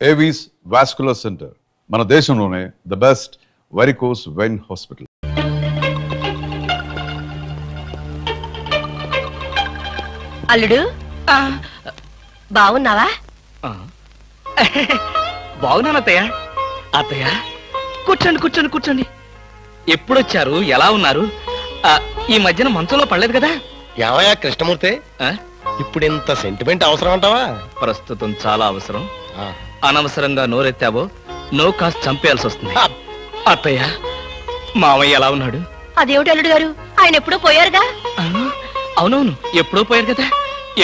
Avis vascular centre మన దేశంలోనే the best varicose vein hospital. అల్లుడు బాగున్నావా? బాగున్నాను అత్తయ్య. అత్తయ్య కూర్చోండి కూర్చోండి కూర్చోండి. ఎప్పుడొచ్చారు? ఎలా ఉన్నారు? ఈ మధ్యన మంచంలో పడలేదు కదా? ఏమయ్యా కృష్ణమూర్తి, ఇప్పుడు ఇంత సెంటిమెంట్ అవసరం అంటావా? ప్రస్తుతం చాలా అవసరం. అనవసరంగా నోరెత్తావో నో కాస్త చంపేయాల్సి వస్తుంది. అత్తయ్య మావయ్య ఎలా ఉన్నాడు? అదేమిటి అల్లుడు గారు, ఆయన ఎప్పుడూ పోయారుగా? అవునవును, ఎప్పుడో పోయారు కదా.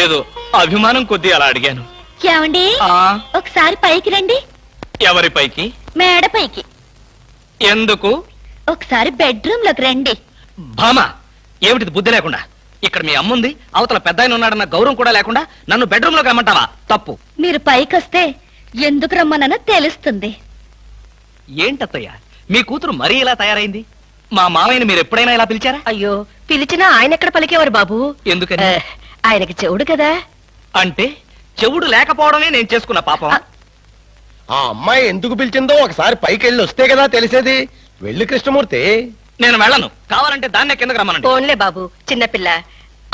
ఏదో అభిమానం కొద్దీ అలా అడిగాను. ఏమండి ఒకసారి పైకి రండి. ఎవరి పైకి? మేడ పైకి. ఎందుకు? ఒకసారి బెడ్రూమ్ లోకి రండి. భామా, ఏమిటిది బుద్ధి లేకుండా? ఇక్కడ మీ అమ్ముంది, అవతల పెద్ద ఆయన ఉన్నాడన్న గౌరవం కూడా లేకుండా నన్ను బెడ్రూమ్ లోకి రమ్మంటావా? తప్పు. మీరు పైకి వస్తే ఎందుకు రమ్మనో తెలుస్తుంది. ఏంటత్తయ్య మీ కూతురు మరీ ఇలా తయారైంది? మా మామయ్యని మీరు ఎప్పుడైనా ఇలా పిలిచారా? అయ్యో, పిలిచినా ఆయన ఎక్కడ పలికేవారు బాబు? ఎందుకని? ఆయనకి చెవుడు కదా. అంటే చెవుడు లేకపోవడమే నేను చేసుకున్న పాపం. ఆ అమ్మాయి ఎందుకు పిలిచిందో ఒకసారి పైకి వెళ్ళి వస్తే కదా తెలిసేది. వెళ్ళి కృష్ణమూర్తి. నేను వెళ్ళను. కావాలంటే దాన్నే కిందకు రమ్మనండి. ఫోన్లే బాబు, చిన్నపిల్ల.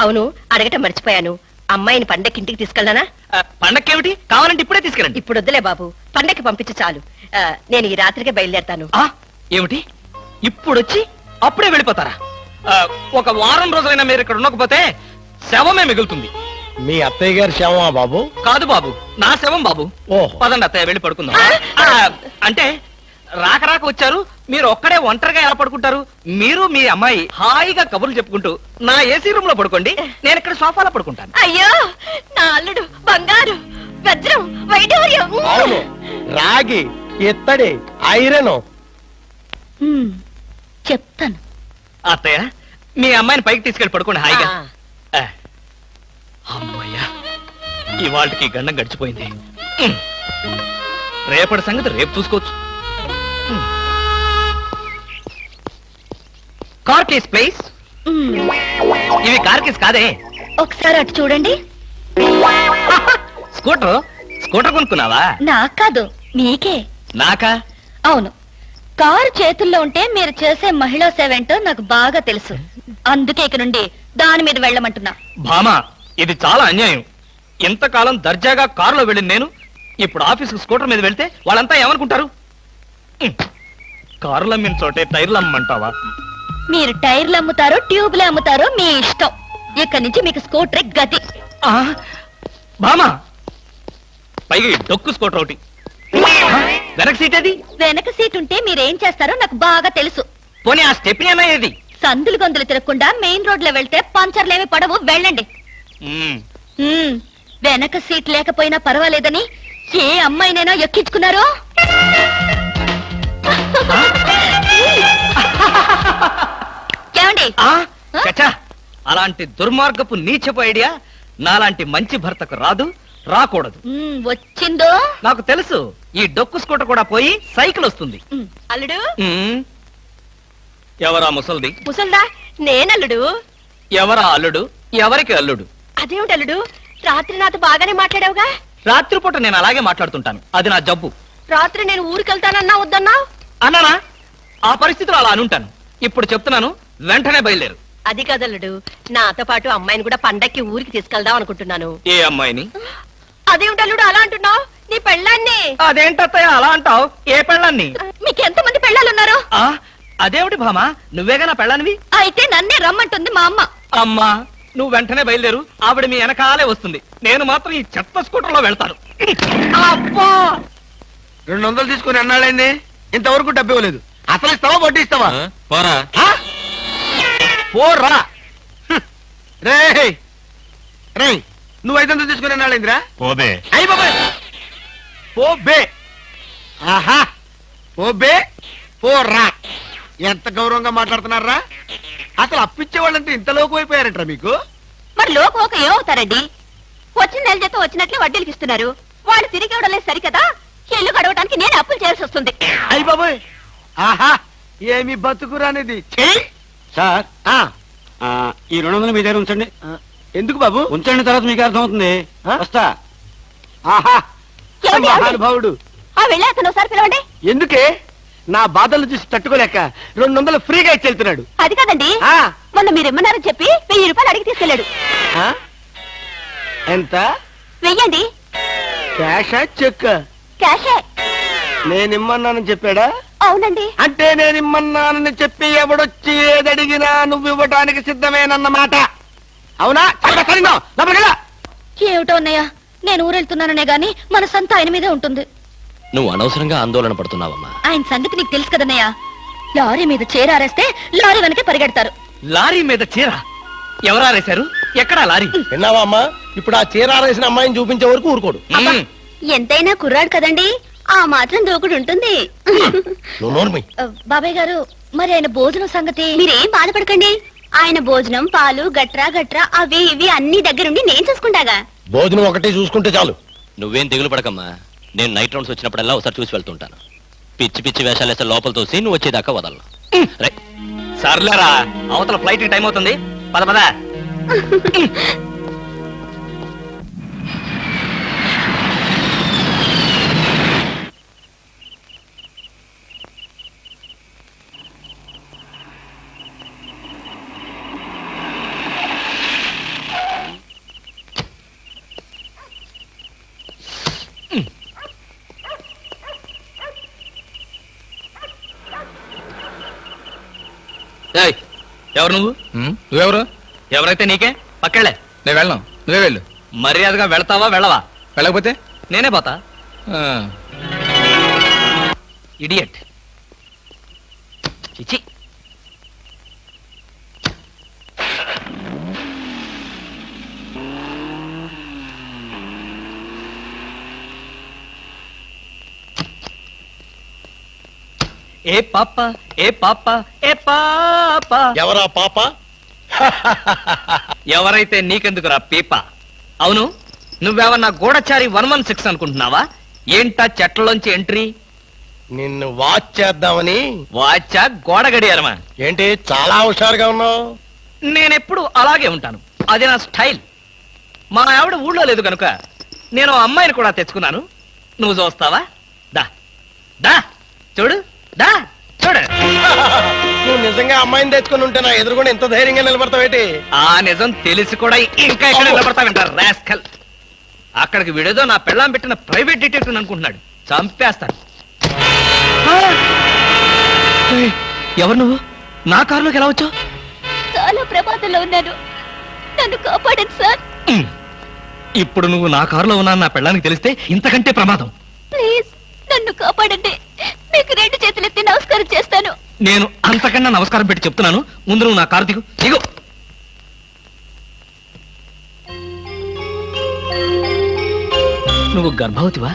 అవును, అడగటం మర్చిపోయాను, అమ్మాయిని పండక్కి ఇంటికి తీసుకెళ్ళనా? పండక్కేమిటి? కావాలంటే ఇప్పుడే తీసుకెళ్ళండి. ఇప్పుడు వద్దులే బాబు, పండక్కి పంపించు చాలు. నేను ఈ రాత్రికే బయలుదేరతాను. ఏమిటి ఇప్పుడొచ్చి అప్పుడే వెళ్ళిపోతారా? ఒక వారం రోజులైనా మీరు ఇక్కడ ఉండకపోతే శవమే మిగులుతుంది. మీ అత్తయ్య గారి శవమా బాబు? కాదు బాబు, నా శవం బాబు. పదండి అత్తయ్య, వెళ్ళి పడుకుందాం. అంటే రాక రాక వచ్చారు, మీరు ఒక్కడే ఒంటరిగా ఎలా పడుకుంటారు? మీరు మీ అమ్మాయి హాయిగా కబుర్లు చెప్పుకుంటూ నా ఏసీ రూమ్ లో పడుకోండి, నేను ఇక్కడ సోఫాలో పడుకుంటాను. అయ్యో, నా అల్లుడు బంగారు, వజ్రం, వైఢూర్యం. అవును, రాగి, ఇత్తడి, ఐరన్. చెప్తాను. అత్తయ్య మీ అమ్మాయిని పైకి తీసుకెళ్ళి పడుకోండి హాయిగా. అమ్మయ్యా, ఇవాళకి గండం గడిచిపోయింది. రేపటి సంగతి రేపు చూసుకోవచ్చు. Car case please. ఇవి కార్ కేస్ కాదే. ఒకసారి అటు చూడండి. స్కూటర్ స్కూటర్ కొనుక్కున్నావా? నాకు కాదు, మీకే. నాకా? అవును, కారు చేతుల్లో ఉంటే మీరు చేసే మహిళా సేవేంటో నాకు బాగా తెలుసు. అందుకే ఇక నుండి దాని మీద వెళ్ళమంటున్నా. భామా, ఇది చాలా అన్యాయం. ఇంతకాలం దర్జాగా కారులో వెళ్ళింది నేను, ఇప్పుడు ఆఫీసు స్కూటర్ మీద వెళ్తే వాళ్ళంతా ఏమనుకుంటారు? కారులు అమ్మిన చోటే టైర్లు అమ్మంటావా? మీరు టైర్లు అమ్ముతారో ట్యూబ్లు అమ్ముతారో మీ ఇష్టం. ఇక్కడి నుంచి మీకు స్కూటర్ గతి. భామా, పైగా డొక్కు స్కూటర్ ఒకటి. వెనక సీట్ అది? వెనక సీట్ ఉంటే మీరేం చేస్తారో నాకు బాగా తెలుసు. పోనీ ఆ స్టెప్ని అన్నా ఏది? సందులు గొంతులు తిరగకుండా మెయిన్ రోడ్ లో వెళ్తే పంచర్లేమి పడవు, వెళ్ళండి. వెనక సీట్ లేకపోయినా పర్వాలేదని ఏ అమ్మాయినైనా ఎక్కించుకున్నారో? ఏమండి? అలాంటి దుర్మార్గపు నీచపు ఐడియా నాలాంటి మంచి భర్తకు రాదు, రాకూడదు. వచ్చిందో నాకు తెలుసు. ఈ డొక్కు స్కూటర్ కూడా పోయి సైకిల్ వస్తుంది. అల్లుడు. ఎవరా ముసల్ది? ముసల్దా? నేనల్లుడు. ఎవరా అల్లుడు? ఎవరికి అల్లుడు? అదేమిటి అల్లుడు, రాత్రి నాతో బాగానే మాట్లాడావుగా? రాత్రిపూట నేను అలాగే మాట్లాడుతుంటాను, అది నా జబ్బు. రాత్రి నేను ఊరికెళ్తానన్నా వద్దన్నా? అన్నానా? ఆ పరిస్థితిలో అలా అనుంటాను. ఇప్పుడు చెప్తున్నాను, వెంటనే బయలుదేరు. అది కదల్లుడు, నాతో పాటు అమ్మాయిని కూడా పండక్కి ఊరికి తీసుకెళ్దాం అనుకుంటున్నాను. ఏ అమ్మాయిని? అదేమిటి అల్లుడు అలా అంటున్నావు? నీ పెళ్ళాన్ని. అదేంటత్తయ్య అలా అంటావు? ఏ పెళ్ళాన్ని? మీకు ఎంతమంది పెళ్ళాలున్నారు? అదేమిటి భామా, నువ్వేగా నా పెళ్ళానివి? అయితే నన్నే రమ్మంటుంది మా అమ్మ. అమ్మా, నువ్వు వెంటనే బయలుదేరు, ఆవిడ మీ వెనకాలే వస్తుంది. నేను మాత్రం ఈ చెత్త స్కూటర్ లో వెళ్తాను. అబ్బా, 200 తీసుకుని అన్నాళ్ళైంది, ఇంతవరకు డబ్బు ఇవ్వలేదు. అసలు ఇస్తావా వడ్డీ ఇస్తావా? పోరా రే రే, నువ్వు 500 తీసుకుని అన్నాళ్ళైందిరా. పోబే. అయ్యి బాబాయ్, పోబే. ఆహా, పోబే పోరా. ఎంత గౌరవంగా మాట్లాడుతున్నారా? అసలు అప్పిచ్చే వాళ్ళంటే ఇంత లోకు అయిపోయారంటారా మీకు? మరి లోకు ఒక ఏమవుతారండి? వచ్చిన నెల జీతం వచ్చినట్లే వడ్డీలకి ఇస్తున్నారు. వాళ్ళు తిరిగి ఇవ్వడం లేదు సరికదా, ఇల్లు గడవడానికి నేను అప్పులు చేయాల్సి వస్తుంది. అయ్యి బాబాయ్, ఆహా, ఏమి బతుకురానిది. సార్, ఈ 200 మీ దగ్గర ఉంచండి. ఎందుకు బాబు? ఉంచండి, తర్వాత మీకు అర్థమవుతుంది. వస్తా. ఆహా, మహానుభావుడు ఆ వెళ్ళే అతను ఒకసారి పిలవండి. ఎందుకే? నా బాధలు చూసి తట్టుకోలేక 200 ఫ్రీగా ఇచ్చి వెళ్తున్నాడు. అది కాదండి, ఆ, మొన్న మీరు ఇమ్మన్నారని చెప్పి 1000 రూపాయలు అడిగి తీసుకెళ్ళాడు. ఆ? ఎంత? వెయ్యండి. క్యాషా చెక్? క్యాషే. నేనిమ్మన్నానని చెప్పాడా? అవునండి. అంటే నేనిమ్మన్నానని చెప్పి ఎవడొచ్చి ఏదడిగినా నువ్వు ఇవ్వటానికి సిద్ధమేనన్నమాట. అవునా? ఏమిటో అన్నయ్య, నేను ఊరెళ్తున్నాననే గాని మనసంతా ఆయన మీదే ఉంటుంది. నువ్వు అనవసరంగా ఆందోళన పడుతున్నావమ్మా. ఆయన సంగతి నీకు తెలుసు కదన్నయ్య. లారీ మీద చేరారేస్తే లారీ వెనకే పరిగెడతారు. లారీ మీద చీర ఎవరారేశారు? ఎక్కడా లారీ? విన్నావా అమ్మా? ఇప్పుడు ఆ చీర ఆరేసిన అమ్మాయిని చూపించే వరకు ఊరుకోడు. మ్మ్. ఎంతైనా కుర్రాడు కదండి, ఆ మాత్రం దూకుడు ఉంటుంది. నువ్వు నోర్మి. బాబాయ్ గారు, మరి ఆయన భోజనం సంగతి? మీరేం బాధపడకండి, ఆయన భోజనం పాలు గట్రా గట్రా అవి ఇవి అన్ని దగ్గరుండి నేను చూసుకుంటాగా. భోజనం ఒకటి చూసుకుంటే చాలు. నువ్వేం దిగులు పడకమ్మా. నేను నైట్ రౌండ్స్ వచ్చినప్పుడల్లా ఒకసారి చూసి వెళ్తుంటాను. పిచ్చి పిచ్చి వేషాలు వేస్తే లోపల తోసి నువ్వు వచ్చేదాకా వదలను. రే, సర్లేరా, అవతల ఫ్లైట్ టైం అవుతుంది. పద పద. ఏయ్, ఎవరు నువ్వు? నువ్వెవరు? ఎవరైతే నీకే, పక్కెళ్ళే. నేను వెళ్ళను, నువ్వే వెళ్ళు. మర్యాదగా వెళ్తావా వెళ్ళవా? వెళ్ళకపోతే నేనే పోతా. ఆ, ఇడియట్. చిచి. ఏ పాప ఏ పాప ఏ పాప. ఎవరా పాప? ఎవరైతే నీకెందుకురా పీప? అవును, నువ్వేమన్నా గూఢచారి 116 అనుకుంటున్నావా? ఏంటా చెట్లలోంచి ఎంట్రీ? నిన్ను వాచ్ చేద్దామని. వాచా గోడ గడియారమా? ఏంటి చాలా హుషారుగా ఉన్నావు? నేనెప్పుడు అలాగే ఉంటాను, అది నా స్టైల్. మా ఆవిడ ఊళ్ళో లేదు కనుక నేను అమ్మాయిని కూడా తెచ్చుకున్నాను. నువ్వు చూస్తావా? దా దా చూడు, దా చూడు. నువ్వు నిజంగా అమ్మాయిని తెచ్చుకుని ఉంటే నా ఎదురుకుండా ఎంత ధైర్యంగా నిలబడతావేటి? ఆ నిజం తెలిసి కూడా ఇంకా ఎక్కడ నిలబడతావింటారు రాస్కల్. అక్కడికి విడేదో నా పెళ్ళాం పెట్టిన ప్రైవేట్ డిటెక్టివ్ అనుకుంటున్నాడు. చంపేస్తాను. ఏయ్, ఎవరు నువ్వు? నా కారులోకి ఎలా వచ్చావు? చాలా ప్రమాదంలో ఉన్నాను, నన్ను కాపాడండి సార్. ఇప్పుడు నువ్వు నా కారులో ఉన్నా నా పెళ్ళానికి తెలిస్తే ఇంతకంటే ప్రమాదం. ప్లీజ్ నన్ను కాపాడండి, మీకు 2 చేతులెత్తి నమస్కారం చేస్తాను. నేను అంతకన్నా నమస్కారం పెట్టి చెప్తున్నాను, ముందు నువ్వు నా కారు దిగు. దిగు. నువ్వు గర్భవతివా?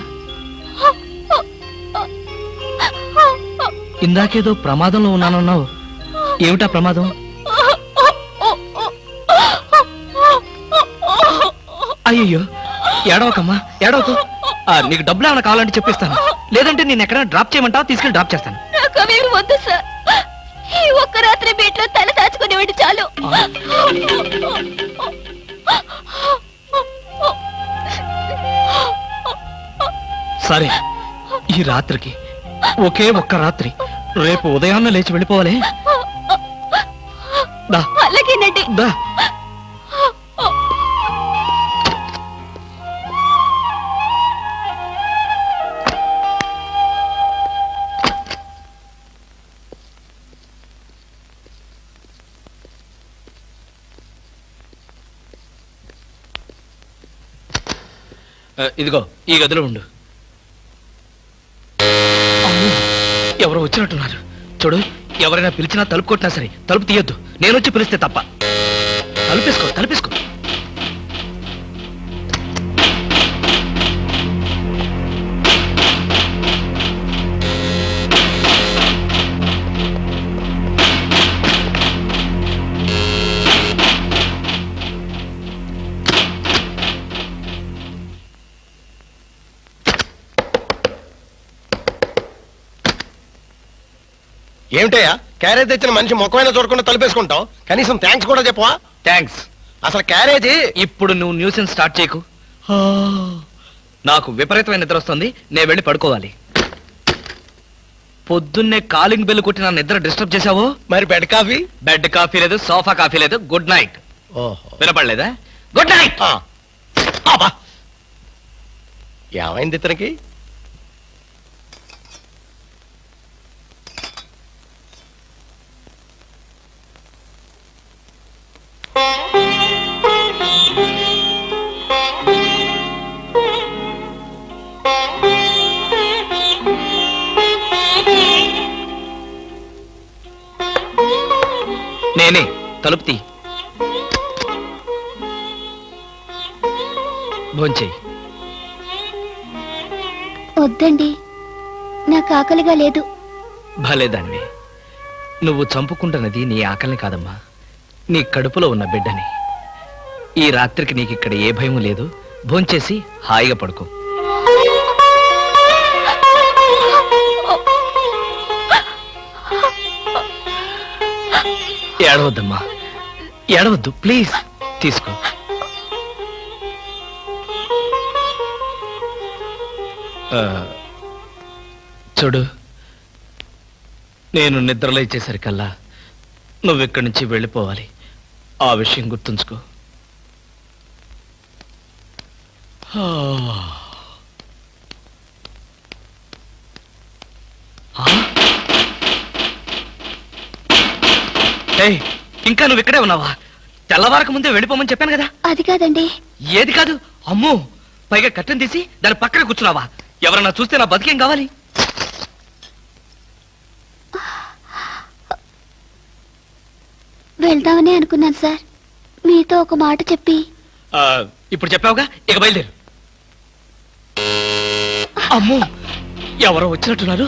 ఇందాకేదో ప్రమాదంలో ఉన్నానన్నావు. ఏమిటా ప్రమాదం? అయ్యో, ఏడవకమ్మా, ఏడవకు. నీకు డబ్బులు ఏమైనా కావాలంటే చెప్పిస్తాను, లేదంటే నేను ఎక్కడైనా డ్రాప్ చేయమంటావా? తీసుకెళ్ళి డ్రాప్ చేస్తాను. నాకు అవేమి వద్దు సార్, ఈ ఒక్క రాత్రి బీట్లో తల దాచుకునేవాడి చాలు. సరే, ఈ రాత్రికి ఒకే ఒక్క రాత్రి, రేపు ఉదయాన్న లేచి వెళ్ళిపోవాలి. దా అలాగేనండి. దా. ఇదిగో ఈ గదిలో ఉండు. అమ్మో, ఎవరో వచ్చినట్టున్నారు. చూడు, ఎవరైనా పిలిచినా తలుపు కొట్టినా సరే తలుపు తీయొద్దు. నేను వచ్చి పిలిస్తే తప్ప. తలుపేసుకో, తలుపేసుకో. ఏమిటయ్యా, క్యారేజ్ తెచ్చిన మనిషి ముఖమైనా చూడకుండా తలుపేసుకుంటావు? కనీసం థ్యాంక్స్ కూడా చెప్పవా? థ్యాంక్స్. అసలు క్యారేజీ. ఇప్పుడు నువ్వు న్యూసెన్స్ స్టార్ట్ చేయకు. నాకు విపరీతమైన నిద్ర వస్తుంది, నేను వెళ్ళి పడుకోవాలి. పొద్దున్నే కాలింగ్ బెల్ కొట్టి నా నిద్ర డిస్టర్బ్ చేశావో మరి బెడ్ కాఫీ? బెడ్ కాఫీ లేదు, సోఫా కాఫీ లేదు. Good night. ఓహో. వినపడలేదా? Good night. అబ్బా, ఏమైంది ఇతనికి? నేనే. తలుపు తీ. భోంచేయి. వద్దండి, నాకు ఆకలిగా లేదు. భలేదాన్ని. నువ్వు చంపుకుంటున్నది నీ ఆకలిని కాదమ్మా, నీ కడుపులో ఉన్న బిడ్డని. ఈ రాత్రికి నీకు ఇక్కడ ఏ భయం లేదు. భోంచేసి హాయిగా పడుకో. ఏడవద్దమ్మా, ఏడవద్దు ప్లీజ్. తీసుకో. చూడు, నేను నిద్రలేచేసరికల్లా నువ్వు ఇక్కడి నుంచి వెళ్ళిపోవాలి. ఆ విషయం గుర్తుంచుకో. ఏయ్, ఇంకా నువ్వు ఇక్కడే ఉన్నావా? తెల్లవారక ముందే వెళ్ళిపోమని చెప్పాను కదా. అది కాదండి. ఏది కాదు? అమ్మో, పైగా కట్టెను తీసి దాని పక్కన కూర్చున్నావా? ఎవరన్నా చూస్తే నా బతికేం కావాలి? వెళ్దామని అనుకున్నాను సార్, మీతో ఒక మాట చెప్పి. ఇప్పుడు చెప్పావుగా, ఇక బయలుదేరు. అమ్మో, ఎవరో వచ్చినట్టున్నారు.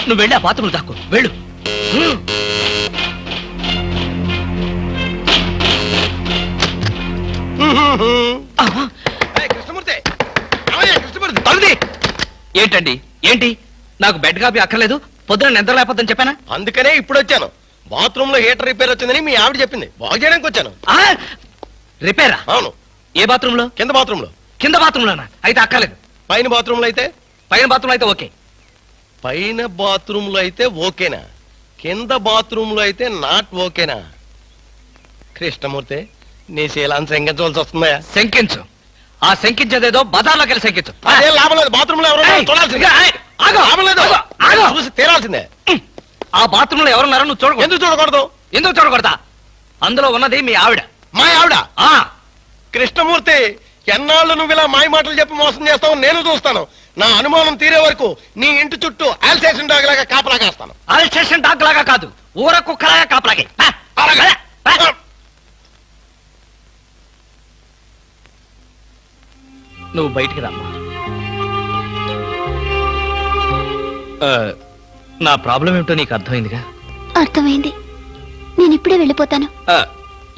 నువ్వు వెళ్ళి ఆ బాత్రూంలో దాక్కో. వెళ్ళు. కృష్ణమూర్తి, ఏమయ్యా కృష్ణమూర్తి? తలుది. ఏంటండి? ఏంటి? నాకు బెడ్ కాపీ అక్కర్లేదు, పొద్దున నిద్ర లేకపోద్దని చెప్పానా? అందుకనే ఇప్పుడు వచ్చాను. బాత్రూమ్ లో హీటర్ రిపేర్ వచ్చిందని మీ ఆవిడ చెప్పింది, బాగు చేయడానికి వచ్చాను. రిపేరా? అవును. ఏ బాత్రూమ్ లో? కింద బాత్రూమ్ లో. కింద బాత్రూమ్ లోనా? అయితే అక్కర్లేదు. పైన బాత్రూమ్ లో అయితే? పైన బాత్రూమ్ అయితే ఓకే. పైన బాత్రూమ్ లో అయితే ఓకేనా? కింద బాత్రూమ్ లో అయితే నాట్ ఓకేనా? కృష్ణమూర్తి, నీ శీలాన్ని శంకించవలసి వస్తుందా? శంకించు. ఆ శంకించేదేదో బజార్లోకి వెళ్ళి శంకించు. అదే లాభం లేదు. బాత్రూమ్ లో ఎవరు చూడాల్సిందే. లాభం లేదు. చూసి తీరాల్సిందే. ఆ బాత్రూమ్ లో ఎవరున్నారో నువ్వు చూడకూడదు. ఎందుకు చూడకూడదు? ఎందుకు చూడకూడదా? అందులో ఉన్నది మీ ఆవిడ. మా ఆవిడ? కృష్ణమూర్తి, ఎన్నాళ్ళు నువ్వు ఇలా మాయ మాటలు చెప్పి మోసం చేస్తావు నేను చూస్తాను. నా అనుమానం తీరే వరకు నీ ఇంటి చుట్టూ ఆల్సేషన్ డాగ్ లాగా కాపలా కాస్తాను. ఆల్సేషన్ డాగ్ లాగా కాదు, ఊర కుక్కలాగా కాపలాగే. నువ్వు బయటికి రామ్మా. నా ప్రాబ్లం ఏమిటో నీకు అర్థమైందిగా? అర్థమైంది. నేను ఇప్పుడే వెళ్ళిపోతాను.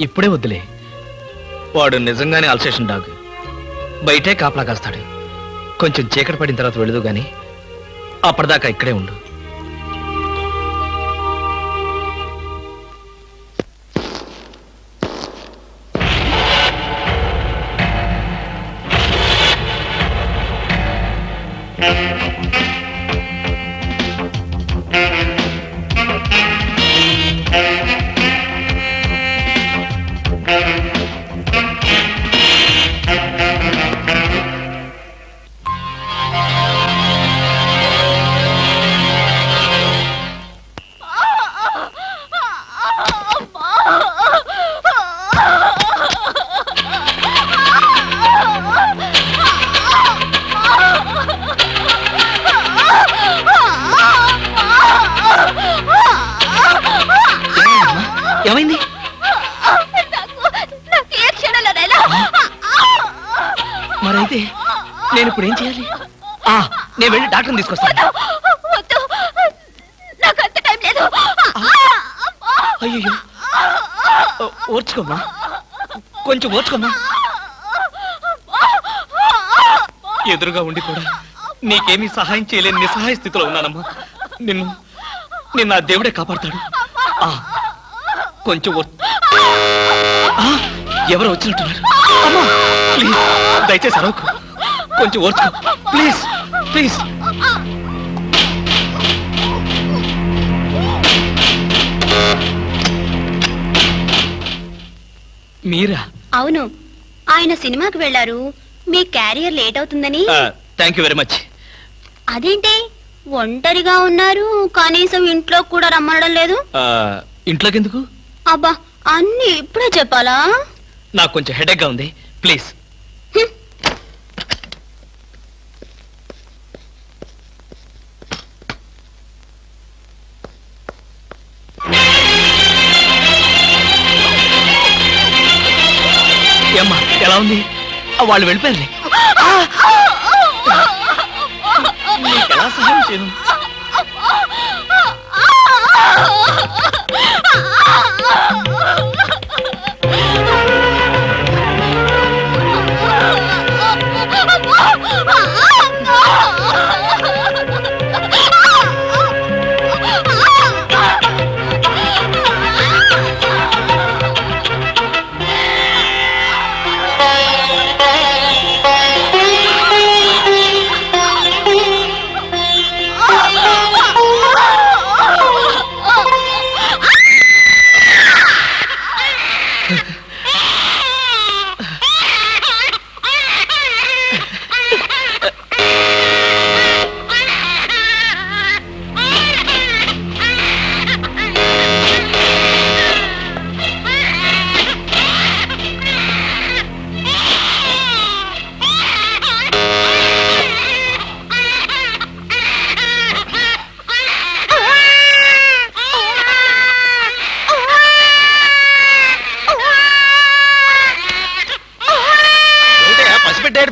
ఇప్పుడే వద్దులే. వాడు నిజంగానే అల్సేషన్ డాగ్. బయటే కాపలా కాస్తాడు. కొంచెం చీకటి పడిన తర్వాత వెళదు గాని అప్పటిదాకా ఇక్కడే ఉండు. ఏమైంది? మరైతే నేను ఇప్పుడు ఏం చేయాలి? నేను వెళ్ళి డాక్టర్ని తీసుకొస్తాను. అయ్యో, ఓర్చుకోమ్మా, కొంచెం ఓర్చుకోమ్మా. ఎదురుగా ఉండి కూడా నీకేమీ సహాయం చేయలేని నిస్సహాయ స్థితిలో ఉన్నానమ్మా. నిన్ను ఆ దేవుడే కాపాడతాడు. కొంచెం ఎవరు వచ్చినట్టున్నారు. అమ్మా, ప్లీజ్ దయచేసి అరవకు. కొంచెం ఓర్చుకో ప్లీజ్ ప్లీజ్. మీరా? అవును, ఆయన సినిమాకి వెళ్లారు. మీ క్యారియర్ లేట్ అవుతుందని. Thank you very much. అదేంటి ఒంటరిగా ఉన్నారు, కనీసం ఇంట్లో కూడా రమ్మనడం లేదు? ఇంట్లోకి ఎందుకు? అబ్బా, అన్ని ఇప్పుడే చెప్పాలా? నాకు కొంచెం హెడేక్ గా ఉంది, ప్లీజ్. ఏమ్మా ఎలా ఉంది? వాళ్ళు వెళ్ళిపోయారు. ఎలా సహాయం చేయను?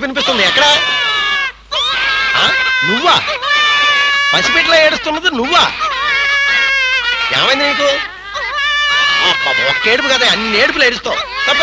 వినిపిస్తుంది ఎక్కడ? నువ్వా? పసిపిట్ల ఏడుస్తున్నది నువ్వా? ఏమైంది నీకు? ఒక్క ఏడుపు కదా, అన్ని ఏడుపులు ఏడుస్తావు. తప్ప